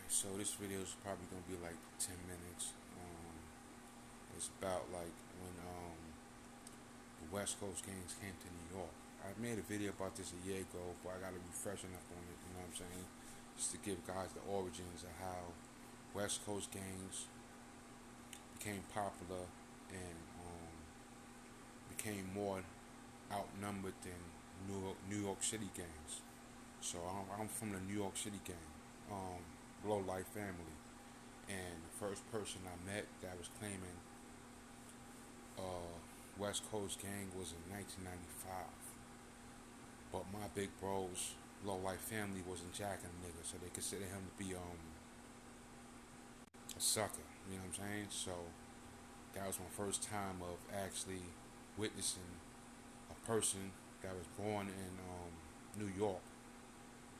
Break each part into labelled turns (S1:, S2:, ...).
S1: So this video is probably gonna be like 10 minutes. It's about like when the West Coast gangs came to New York. I made a video about this a year ago, but I got to refresh up on it. You know what I'm saying? Just to give guys the origins of how West Coast gangs became popular and became more outnumbered than New York City gangs. So I'm from the New York City gang, Low Life family. And the first person I met that was claiming uh, West Coast gang was in 1995. But my big bros, Low Life family, wasn't jacking a nigga, so they consider him to be a sucker. You know what I'm saying? So that was my first time of actually witnessing a person that was born in New York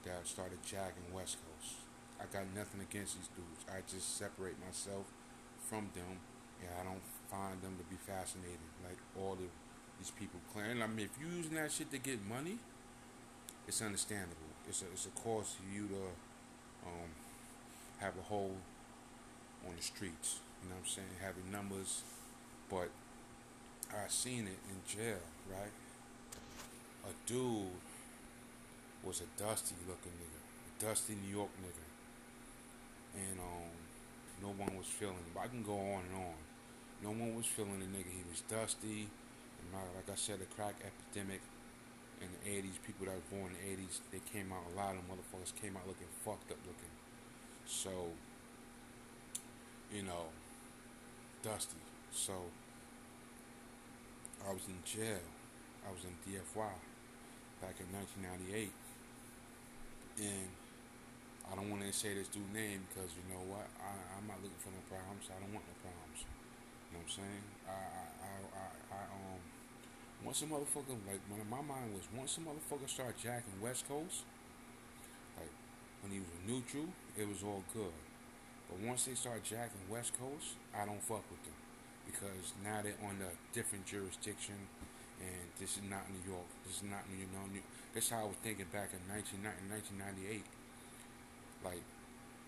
S1: that started jacking West Coast. I got nothing against these dudes. I just separate myself from them, and I don't find them to be fascinating like these people claim. I mean, if you're using that shit to get money, it's understandable. It's a cause for you to um, have a hold on the streets. You know what I'm saying? Having numbers, but I seen it in jail. Right, a dude was a dusty looking nigga, a dusty New York nigga, and no one was feeling him. But I can go on and on. No one was feeling the nigga. He was dusty, and like I said, the crack epidemic in the 80s, people that were born in the 80s, they came out, a lot of them motherfuckers came out looking fucked up looking. So, you know, dusty. So, I was in jail. I was in DFY back in 1998. And I don't want to say this dude's name because you know what? I'm not looking for no problems. I don't want no problems. You know what I'm saying? Once a motherfucker, like, when my mind was, once a motherfucker start jacking West Coast, like, when he was neutral, it was all good. But once they start jacking West Coast, I don't fuck with them. Because now they're on a different jurisdiction, and this is not New York. This is not New York. That's how I was thinking back in 1998. Like,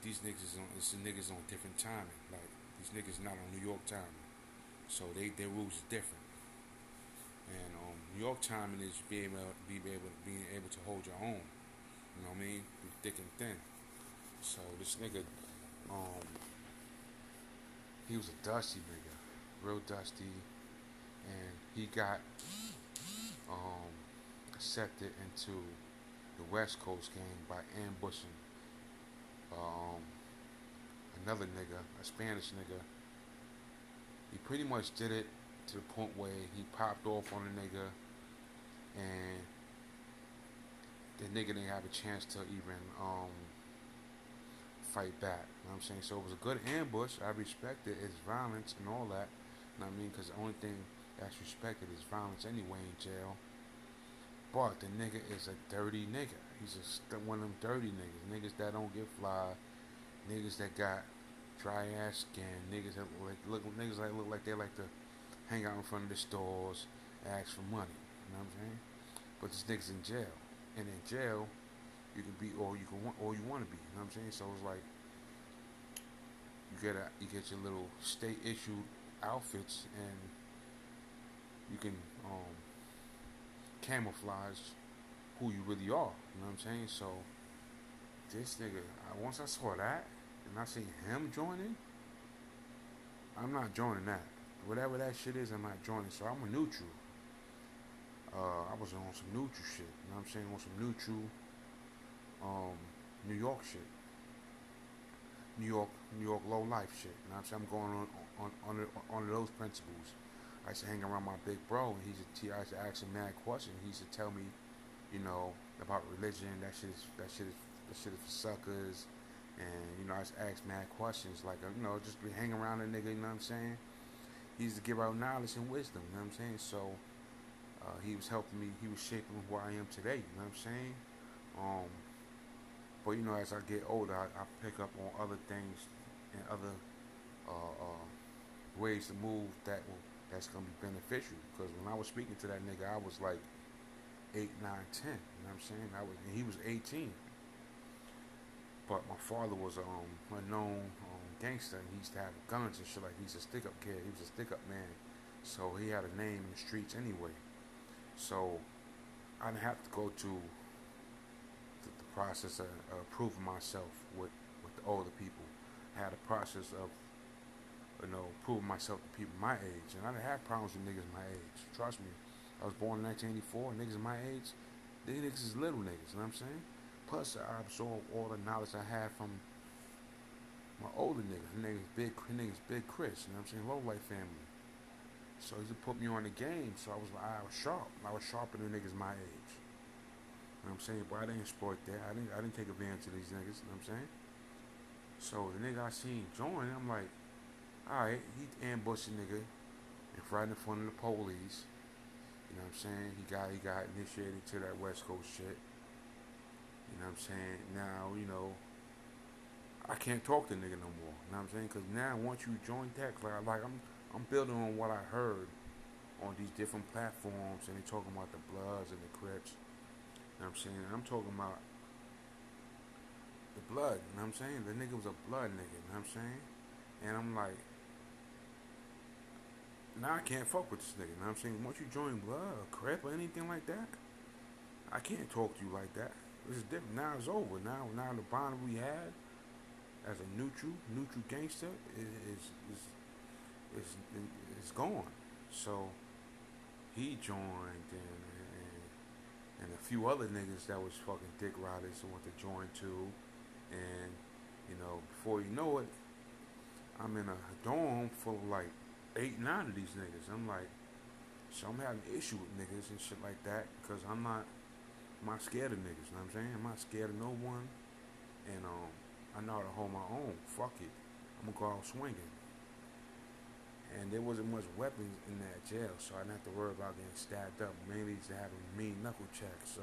S1: these niggas on different timing. Like, these niggas not on New York timing. So their rules is different. And New York timing is being able to hold your own. You know what I mean? Through thick and thin. So this nigga, um, he was a dusty nigga, real dusty, and he got um, accepted into the West Coast gang by ambushing um, another nigga, a Spanish nigga. He pretty much did it to the point where he popped off on the nigga, and the nigga didn't have a chance to even fight back. You know what I'm saying? So it was a good ambush. I respect it. It's violence and all that. You know what I mean? Because the only thing that's respected is violence anyway in jail. But the nigga is a dirty nigga. He's one of them dirty niggas. Niggas that don't get fly. Niggas that got dry ass skin. Niggas that look like they like to hang out in front of the stores, ask for money. You know what I'm saying? But this nigga's in jail, and in jail, you can be all you want to be. You know what I'm saying? So it's like you get your little state issued outfits, and you can camouflage who you really are. You know what I'm saying? So this nigga, once I saw that, and I seen him joining, I'm not joining that. Whatever that shit is, I'm not joining. So I'm a neutral. I was on some neutral shit. You know what I'm saying? On some neutral New York shit. New York low life shit. You know what I'm saying? I'm going on those principles. I used to hang around my big bro, and I used to ask him mad questions. He used to tell me, you know, about religion. That shit is for suckers. And you know, I used to ask mad questions, like, you know, just be hanging around a nigga. You know what I'm saying? He used to give out knowledge and wisdom. You know what I'm saying? So he was helping me. He was shaping who I am today. You know what I'm saying? But you know, as I get older, I pick up on other things and other ways to move that's gonna be beneficial. Because when I was speaking to that nigga, I was like 8, 9, 10. You know what I'm saying? And he was 18. But my father was a known gangster, and he used to have guns and shit. Like he's a stick up kid. He was a stick up man, so he had a name in the streets anyway. So I didn't have to go to the process of proving myself with the older people. I had a process of proving myself to people my age, and I didn't have problems with niggas my age. Trust me, I was born in 1984. Niggas my age, these niggas is little niggas. You know what I'm saying? Plus, I absorb all the knowledge I had from my older niggas. Niggas big Chris. You know what I'm saying? Low life family. So he just put me on the game. So I was sharp. I was sharper than niggas my age. You know what I'm saying? But I didn't exploit that. I didn't take advantage of these niggas. You know what I'm saying? So the nigga I seen join, I'm like, alright, he ambushed a nigga right in front of the police. You know what I'm saying? He got initiated to that West Coast shit. You know what I'm saying? Now, I can't talk to nigga no more. You know what I'm saying? Because now once you join that, like I'm building on what I heard on these different platforms, and they talking about the Bloods and the Crips. You know what I'm saying? I'm talking about the blood. You know what I'm saying? The nigga was a blood nigga. You know what I'm saying? And I'm like, now I can't fuck with this nigga. You know what I'm saying? Once you join Blood or Crip or anything like that, I can't talk to you like that. This is different. Now it's over. Now the bond we had as a neutral gangster is gone. So he joined, and a few other niggas that was fucking dick riders who want to join too. And before you know it, I'm in a dorm full of like 8, 9 of these niggas. I'm like, so I'm having an issue with niggas and shit like that because I'm not scared of niggas. You know what I'm saying? I'm not scared of no one, and I know how to hold my own. Fuck it, I'm gonna go out swinging. And there wasn't much weapons in that jail, so I didn't have to worry about getting stabbed up. Mainly to have a mean knuckle check, so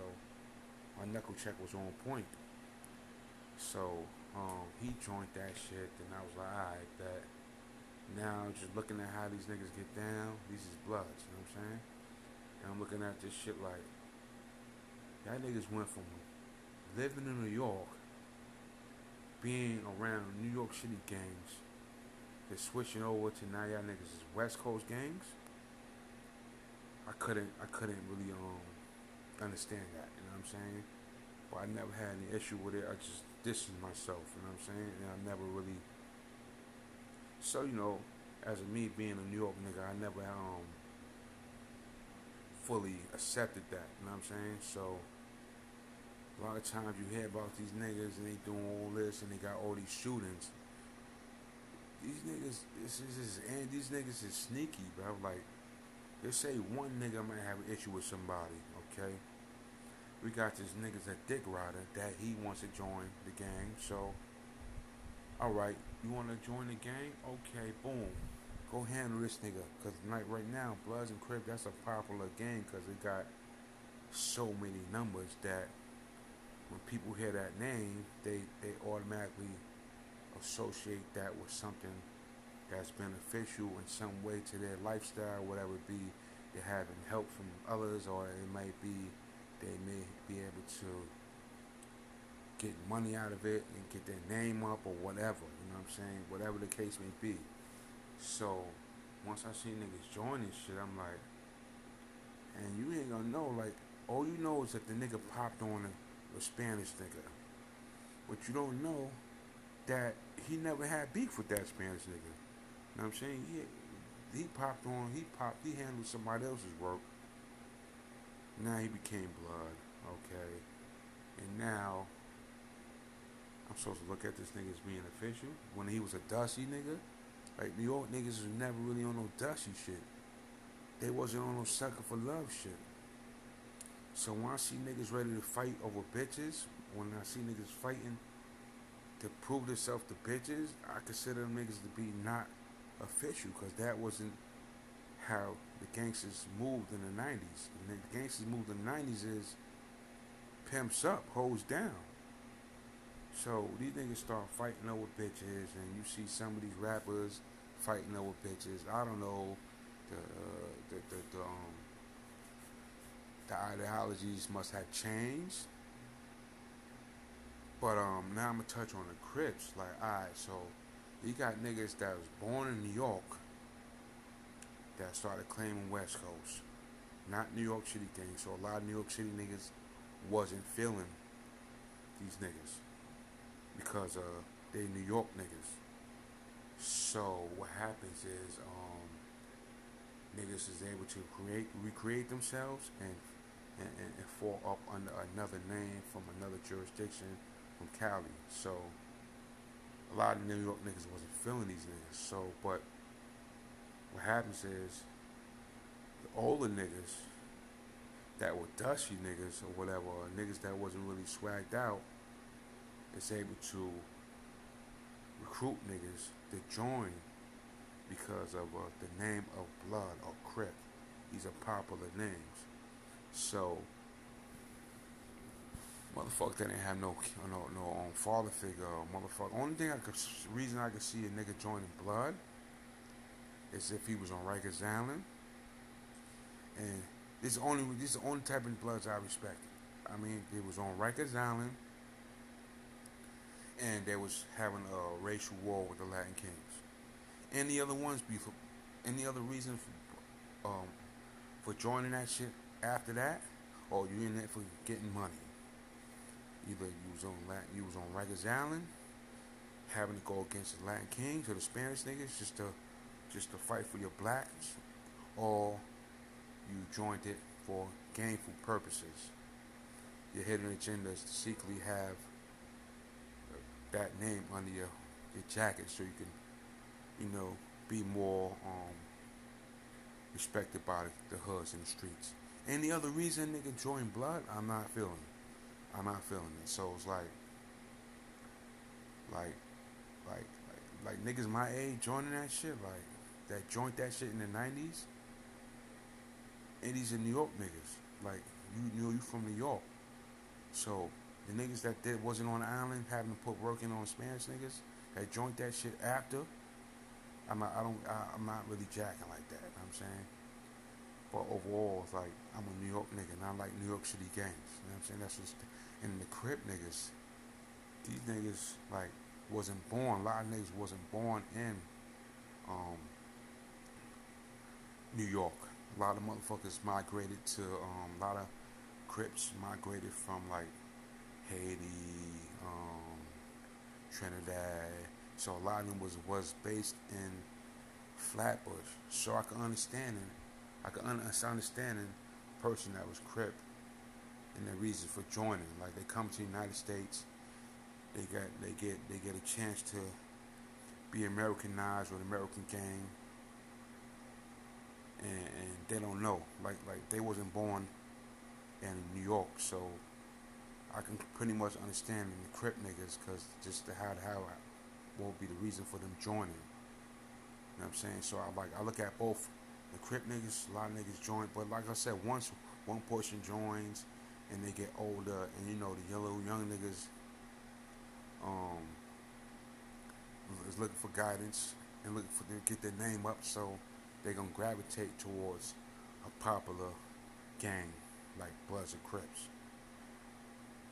S1: my knuckle check was on point. So he joined that shit, and I was like, alright, that. Now just looking at how these niggas get down, these is Bloods, you know what I'm saying? And I'm looking at this shit like, y'all niggas went from living in New York, being around New York City gangs, to switching over to now y'all niggas is West Coast gangs. I couldn't really understand that, you know what I'm saying? But I never had any issue with it. I just distanced myself, you know what I'm saying? And I never really. So as of me being a New York nigga, I never fully accepted that, you know what I'm saying? So a lot of times you hear about these niggas and they doing all this and they got all these shootings. These niggas, these niggas is sneaky, bro. Like, they say one nigga might have an issue with somebody, okay? We got this nigga's a dick rider that he wants to join the gang, so, alright, you want to join the gang? Okay, boom. Go handle this nigga, because right now, Bloods and Crip, that's a popular gang, because it got so many numbers that when people hear that name, they automatically associate that with something that's beneficial in some way to their lifestyle, whatever it be. They're having help from others, or it might be they may be able to get money out of it and get their name up or whatever, you know what I'm saying? Whatever the case may be. So once I see niggas join this shit, I'm like, and you ain't gonna know, like, all you know is that the nigga popped on a Spanish nigga. But you don't know that he never had beef with that Spanish nigga. You know what I'm saying? He handled somebody else's work. Now he became Blood, okay? And now I'm supposed to look at this nigga as being official when he was a dusty nigga. Like, New York niggas was never really on no dusty shit. They wasn't on no sucker for love shit. So when I see niggas ready to fight over bitches, when I see niggas fighting to prove themselves to bitches, I consider them niggas to be not official, because that wasn't how the gangsters moved in the 90's. And the gangsters moved in the 90's is pimps up, hoes down. So these niggas start fighting over bitches, and you see some of these rappers fighting over bitches. I don't know, the ideologies must have changed, But now I'm gonna touch on the Crips. Like, alright, so you got niggas that was born in New York that started claiming West Coast, not New York City gangs. So a lot of New York City niggas wasn't feeling these niggas because they New York niggas. So what happens is niggas is able to recreate themselves and fall up under another name from another jurisdiction from Cali. So a lot of New York niggas wasn't feeling these niggas. So, but what happens is the older niggas that were dusty niggas or whatever, or niggas that wasn't really swagged out, is able to recruit niggas to join because of the name of Blood or Crip. These are popular names. So, motherfucker that ain't have no father figure. Motherfucker. Only reason I could see a nigga joining Blood is if he was on Rikers Island, and this is the only type of Bloods I respected. I mean, it was on Rikers Island, and they was having a racial war with the Latin Kings. Any other ones before? Any other reason for joining that shit after that, or you in there for getting money? Either you was on Rikers Island, having to go against the Latin Kings or the Spanish niggas just to fight for your blacks, or you joined it for gainful purposes. Your hidden agenda is to secretly have that name under your jacket so you can, be more respected by the hoods in the streets. Any other reason nigga join Blood, I'm not feeling it. So it's like niggas my age joining that shit, like that joined that shit in the 90's. And these are New York niggas. Like you from New York. So the niggas that wasn't on the island having to put work in on Spanish niggas that joined that shit after, I'm not really jacking like that, you know what I'm saying? But overall, it's like, I'm a New York nigga, and I like New York City gangs, you know what I'm saying? That's just, and the Crip niggas, these niggas, like, wasn't born, a lot of niggas wasn't born in New York. A lot of motherfuckers migrated to, a lot of Crips migrated from, like, Haiti, Trinidad. So a lot of them was based in Flatbush. So I can understand a person that was Crip and the reason for joining. Like they come to the United States, they get a chance to be Americanized with American gang, and they don't know. Like they wasn't born in New York, so I can pretty much understand the Crip niggas because just how won't be the reason for them joining. You know what I'm saying? So I look at both the Crip niggas, a lot of niggas join, but like I said, once one portion joins and they get older, and the young niggas is looking for guidance and looking for them to get their name up, so they're gonna gravitate towards a popular gang like Bloods and Crips.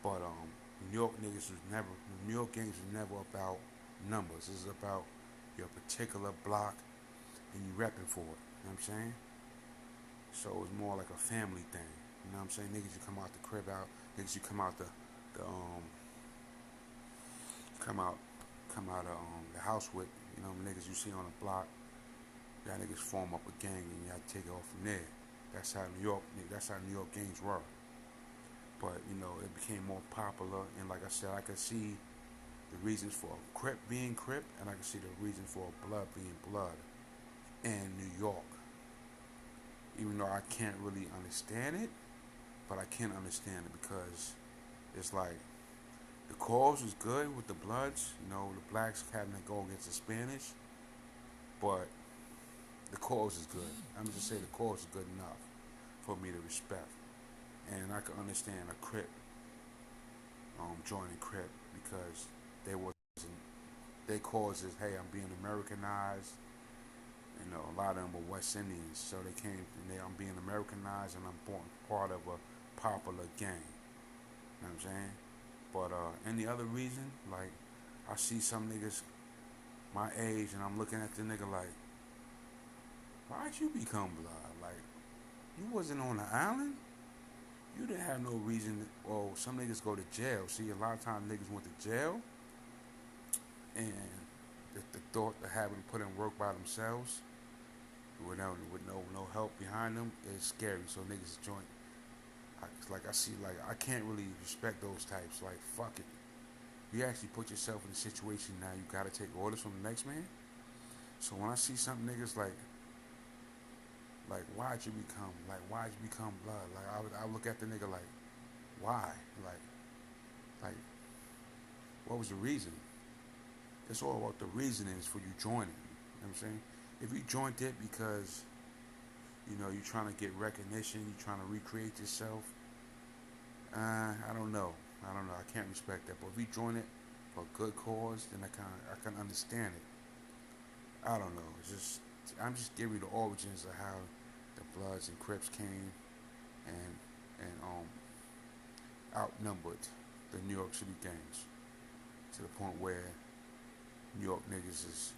S1: But New York gangs was never about numbers. This is about your particular block and you repping for it. You know what I'm saying? So it's more like a family thing. You know what I'm saying? Niggas you come out the crib out, niggas you come out the the house with, niggas you see on the block, y'all niggas form up a gang and y'all take it off from there. That's how New York gangs were. But, it became more popular, and like I said, I could see the reasons for a Crip being Crip, and I could see the reason for a Blood being Blood in New York. Even though I can't really understand it, but I can understand it because it's like the cause was good with the Bloods, the blacks having to go against the Spanish, but the cause is good. I'm just say the cause is good enough for me to respect. And I can understand a Crip joining Crip because their cause is, hey, I'm being Americanized. A lot of them were West Indians, so they came and I'm being Americanized and I'm part of a popular gang. You know what I'm saying? But any other reason, like I see some niggas my age and I'm looking at the nigga like, why'd you become blood? Like, you wasn't on the island. You didn't have no reason. Well, some niggas go to jail. See, a lot of times niggas went to jail, and the thought of having to put in work by themselves with no help behind them is scary. So niggas join. I see, like I can't really respect those types. Like fuck it. You actually put yourself in a situation now. You gotta take orders from the next man. So when I see some niggas like why'd you become blood? Like I look at the nigga like why? Like what was the reason? It's all about the reasonings for you joining. You know what I'm saying? If you joined it because you're trying to get recognition, you're trying to recreate yourself. I don't know. I can't respect that. But if you join it for a good cause, then I can understand it. I don't know. I'm just giving you the origins of how the Bloods and Crips came and outnumbered the New York City gangs to the point where New York niggas is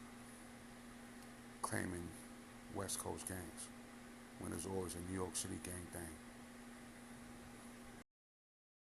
S1: claiming West Coast gangs when there's always a New York City gang thing.